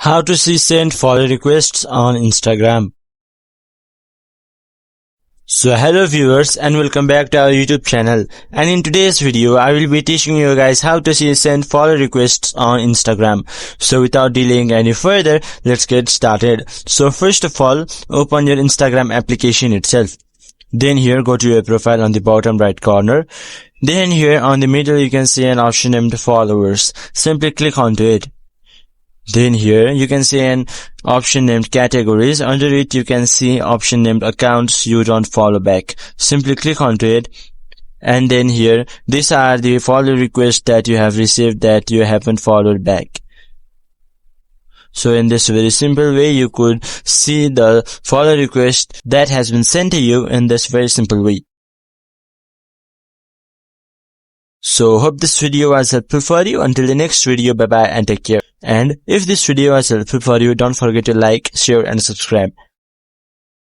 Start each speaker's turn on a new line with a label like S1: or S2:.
S1: How to see send follow requests on Instagram. So hello viewers and welcome back to our YouTube channel, and in today's video I will be teaching you guys how to see send follow requests on Instagram. So without delaying any further, let's get started. So first of all, open your Instagram application itself. Then here go to your profile on the bottom right corner. Then here on the middle you can see an option named followers. Simply click onto it. Then here you can see an option named categories. Under it you can see option named accounts you don't follow back. Simply click onto it. And then here these are the follow requests that you have received that you haven't followed back. So in this very simple way you could see the follow request that has been sent to you in this very simple way. So hope this video was helpful for you. Until the next video, bye bye and take care. And if this video was helpful for you, don't forget to like, share and subscribe.